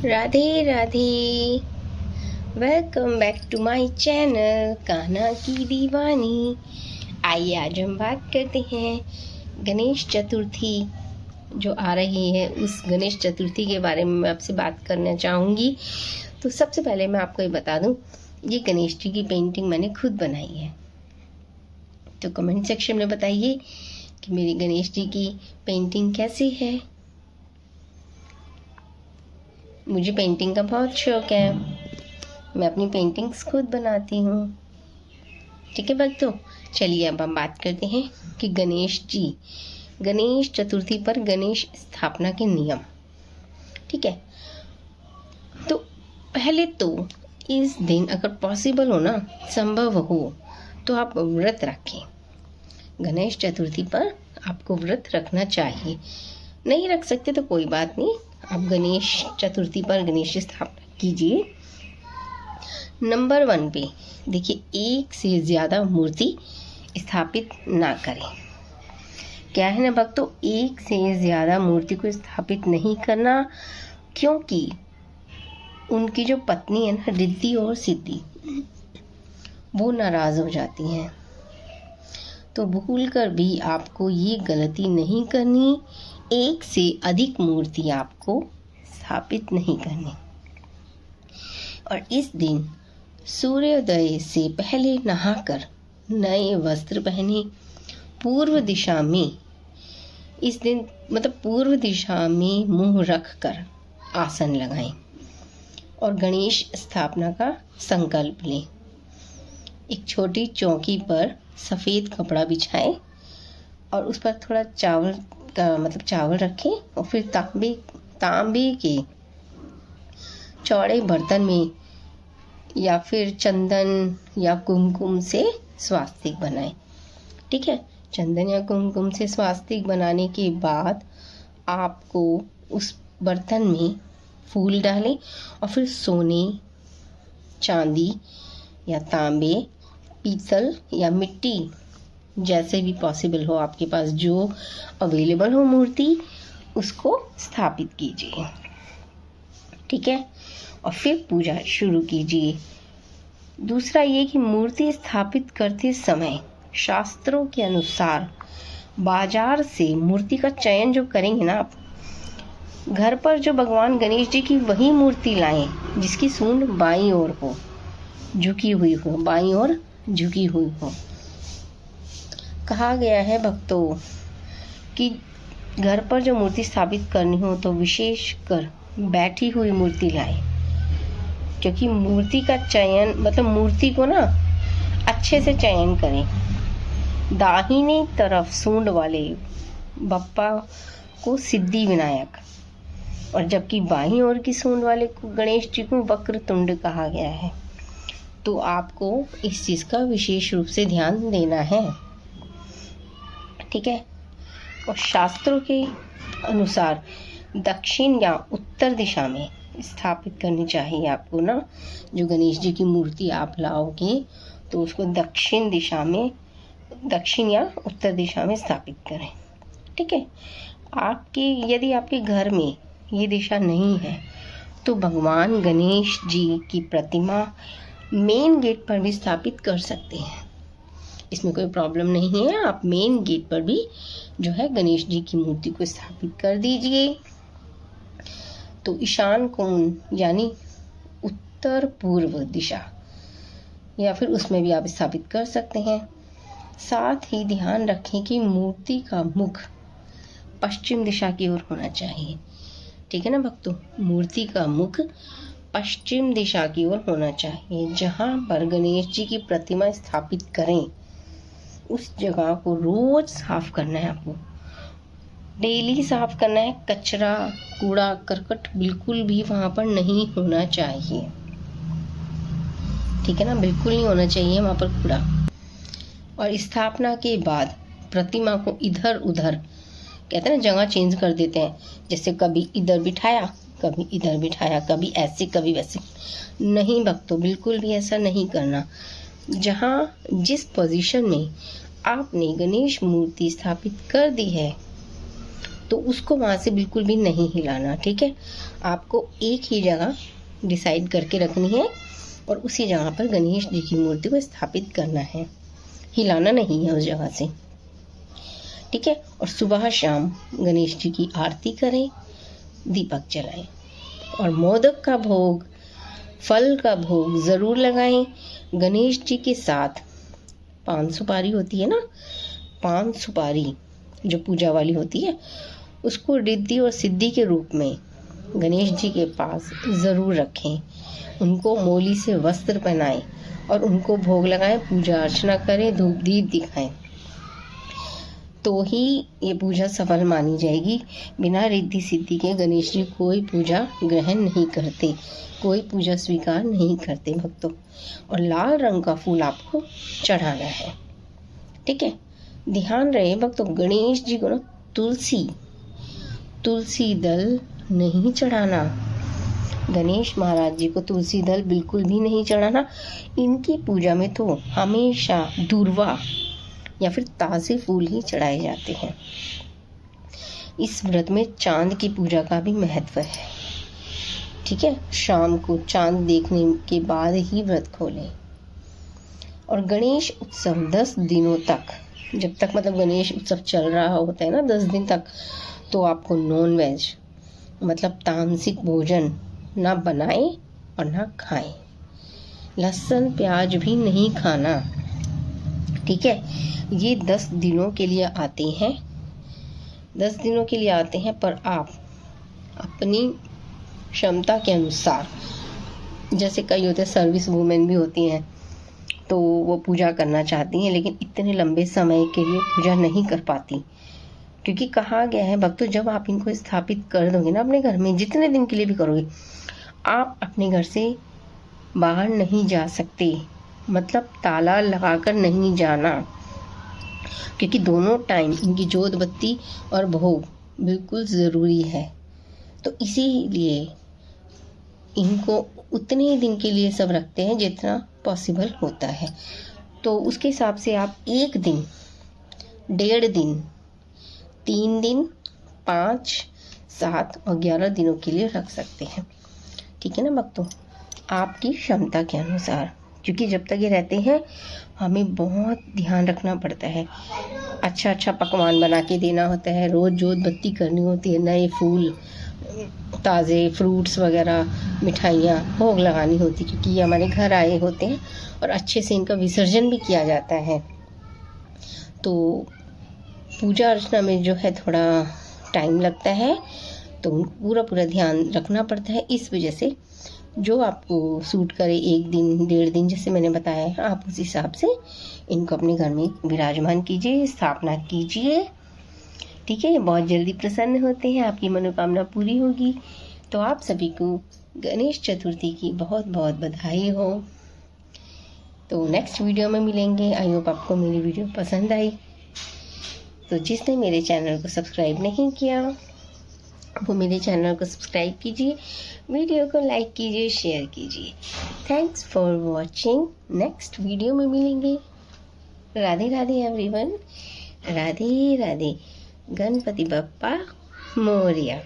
Radhe Radhe. Welcome back to my channel Kanha की दीवानी। आइए आज हम बात करते हैं गणेश चतुर्थी जो आ रही है, उस गणेश चतुर्थी के बारे में मैं आपसे बात करना चाहूँगी। तो सबसे पहले मैं आपको ये बता दूँ, ये गणेश जी की पेंटिंग मैंने खुद बनाई है। तो कमेंट सेक्शन में बताइए कि मेरी गणेश जी की पेंटिंग कैसी है। मुझे पेंटिंग का बहुत शौक है, मैं अपनी पेंटिंग्स खुद बनाती हूँ। ठीक है भक्तों, चलिए अब हम बात करते हैं कि गणेश चतुर्थी पर गणेश स्थापना के नियम। ठीक है, तो पहले तो इस दिन अगर पॉसिबल हो ना, संभव हो तो आप व्रत रखें। गणेश चतुर्थी पर आपको व्रत रखना चाहिए। नहीं रख सकते तो कोई बात नहीं, आप गणेश चतुर्थी पर गणेश स्थापना कीजिए। नंबर 1 पे देखिए, एक से ज़्यादा मूर्ति स्थापित ना करें। क्या है ना भक्तों, एक से ज़्यादा मूर्ति को स्थापित नहीं करना, क्योंकि उनकी जो पत्नी है ना, रिद्धि और सिद्धि, वो नाराज़ हो जाती हैं। तो भूल कर भी आपको ये गलती नहीं करनी, एक से अधिक मूर्ति आपको स्थापित नहीं करनी। और इस दिन सूर्योदय से पहले नहाकर नए वस्त्र पहने, पूर्व दिशा में इस दिन पूर्व दिशा में मुंह रख कर आसन लगाएं और गणेश स्थापना का संकल्प लें। एक छोटी चौकी पर सफ़ेद कपड़ा बिछाएं और उस पर थोड़ा चावल रखें और फिर तांबे के चौड़े बर्तन में या फिर चंदन या कुमकुम से स्वास्तिक बनाएं। ठीक है, चंदन या कुमकुम से स्वास्तिक बनाने के बाद आपको उस बर्तन में फूल डालें और फिर सोने, चांदी या तांबे, पीतल या मिट्टी, जैसे भी पॉसिबल हो आपके पास, जो अवेलेबल हो मूर्ति, उसको स्थापित कीजिए। ठीक है, और फिर पूजा शुरू कीजिए। दूसरा ये कि मूर्ति स्थापित करते समय शास्त्रों के अनुसार बाजार से मूर्ति का चयन जो करेंगे ना आप, घर पर जो भगवान गणेश जी की वही मूर्ति लाएं जिसकी सूंड बाईं ओर हो, झुकी हुई हो, बाईं ओर झुकी हुई हो। कहा गया है भक्तों कि घर पर जो मूर्ति स्थापित करनी हो तो विशेष कर बैठी हुई मूर्ति लाएं, क्योंकि मूर्ति का चयन मूर्ति को ना अच्छे से चयन करें। दाहिनी तरफ सूंड वाले बप्पा को सिद्धि विनायक, और जबकि बाईं ओर की सूंड वाले को गणेश जी को वक्रतुंड कहा गया है। तो आपको इस चीज़ का विशेष रूप से ध्यान देना है। ठीक है, और शास्त्रों के अनुसार दक्षिण या उत्तर दिशा में स्थापित करनी चाहिए आपको ना। जो गणेश जी की मूर्ति आप लाओगे तो उसको दक्षिण या उत्तर दिशा में स्थापित करें। ठीक है, यदि आपके घर में ये दिशा नहीं है तो भगवान गणेश जी की प्रतिमा मेन गेट पर भी स्थापित कर सकते हैं। इसमें कोई प्रॉब्लम नहीं है, आप मेन गेट पर भी जो है गणेश जी की मूर्ति को स्थापित कर दीजिए। तो ईशान कोण यानी उत्तर पूर्व दिशा या फिर उसमें भी आप स्थापित कर सकते हैं। साथ ही ध्यान रखें कि मूर्ति का मुख पश्चिम दिशा की ओर होना चाहिए। ठीक है ना भक्तों, मूर्ति का मुख पश्चिम दिशा की ओर होना चाहिए। जहाँ पर गणेश जी की प्रतिमा स्थापित करें उस जगह को रोज साफ करना है, आपको डेली साफ करना है। कचरा, कूड़ा करकट बिल्कुल भी वहाँ पर नहीं होना चाहिए। ठीक है ना, बिल्कुल नहीं होना चाहिए वहाँ पर कूड़ा। और स्थापना के बाद प्रतिमा को इधर उधर, कहते हैं ना, जगह चेंज कर देते हैं। जैसे कभी इधर बिठाया, कभी इधर बिठाया, कभी ऐसे कभी वैसे। नहीं भक्तों, बिल्कुल भी ऐसा नहीं करना। जिस पोजीशन में आपने गणेश मूर्ति स्थापित कर दी है तो उसको वहाँ से बिल्कुल भी नहीं हिलाना, ठीक है। आपको एक ही जगह डिसाइड करके रखनी है और उसी जगह पर गणेश जी की मूर्ति को स्थापित करना है, हिलाना नहीं है उस जगह से, ठीक है। और सुबह शाम गणेश जी की आरती करें, दीपक जलाएं और मोदक का भोग, फल का भोग ज़रूर लगाएं। गणेश जी के साथ पान सुपारी होती है ना, पान सुपारी जो पूजा वाली होती है, उसको रिद्धि और सिद्धि के रूप में गणेश जी के पास ज़रूर रखें। उनको मोली से वस्त्र पहनाएं और उनको भोग लगाएं, पूजा अर्चना करें, धूप दीप दिखाएं, तो ही ये पूजा सफल मानी जाएगी। बिना रिद्धि सिद्धि के गणेश जी कोई पूजा ग्रहण नहीं करते, कोई पूजा स्वीकार नहीं करते भक्तों। और लाल रंग का फूल आपको चढ़ाना है, ठीक है। ध्यान रहे भक्तों, गणेश जी को ना तुलसी दल नहीं चढ़ाना। गणेश महाराज जी को तुलसी दल बिल्कुल भी नहीं चढ़ाना। इनकी पूजा में तो हमेशा दूर्वा या फिर ताज़े फूल ही चढ़ाए जाते हैं। इस व्रत में चांद की पूजा का भी महत्व है, ठीक है। शाम को चांद देखने के बाद ही व्रत खोलें। और गणेश उत्सव 10 दिनों तक, जब तक मतलब गणेश उत्सव चल रहा होता है ना 10 दिन तक, तो आपको नॉन वेज मतलब तामसिक भोजन ना बनाएं और ना खाएं। लहसुन प्याज भी नहीं खाना, ठीक है। ये 10 दिनों के लिए आते हैं, 10 दिनों के लिए आते हैं, पर आप अपनी क्षमता के अनुसार, जैसे कई होते हैं सर्विस वुमेन भी होती हैं, तो वो पूजा करना चाहती हैं लेकिन इतने लंबे समय के लिए पूजा नहीं कर पाती, क्योंकि कहा गया है भक्तों, जब आप इनको स्थापित कर दोगे ना अपने घर में, जितने दिन के लिए भी करोगे, आप अपने घर से बाहर नहीं जा सकते, मतलब ताला लगाकर नहीं जाना, क्योंकि दोनों टाइम इनकी जोत बत्ती और भोग बिल्कुल ज़रूरी है। तो इसीलिए इनको उतने ही दिन के लिए सब रखते हैं जितना पॉसिबल होता है। तो उसके हिसाब से आप 1 दिन, 1.5 दिन, 3 दिन, 5, 7 और 11 दिनों के लिए रख सकते हैं, ठीक है ना भक्तों, आपकी क्षमता के अनुसार। क्योंकि जब तक ये रहते हैं हमें बहुत ध्यान रखना पड़ता है, अच्छा पकवान बना के देना होता है, रोज़ जोत बत्ती करनी होती है, नए फूल, ताज़े फ्रूट्स वगैरह, मिठाइयाँ भोग लगानी होती, क्योंकि ये हमारे घर आए होते हैं और अच्छे से इनका विसर्जन भी किया जाता है। तो पूजा अर्चना में जो है थोड़ा टाइम लगता है, तो पूरा ध्यान रखना पड़ता है। इस वजह से जो आपको सूट करे, 1 दिन, 1.5 दिन, जैसे मैंने बताया है, आप उस हिसाब से इनको अपने घर में विराजमान कीजिए, स्थापना कीजिए, ठीक है। ये बहुत जल्दी प्रसन्न होते हैं, आपकी मनोकामना पूरी होगी। तो आप सभी को गणेश चतुर्थी की बहुत बहुत बधाई हो। तो नेक्स्ट वीडियो में मिलेंगे। आई होप आपको मेरी वीडियो पसंद आई। तो जिसने मेरे चैनल को सब्सक्राइब नहीं किया वो मेरे चैनल को सब्सक्राइब कीजिए, वीडियो को लाइक कीजिए, शेयर कीजिए। Thanks for watching. Next video में मिलेंगे। राधे राधे एवरीवन, राधे राधे। गणपति बप्पा मोरया।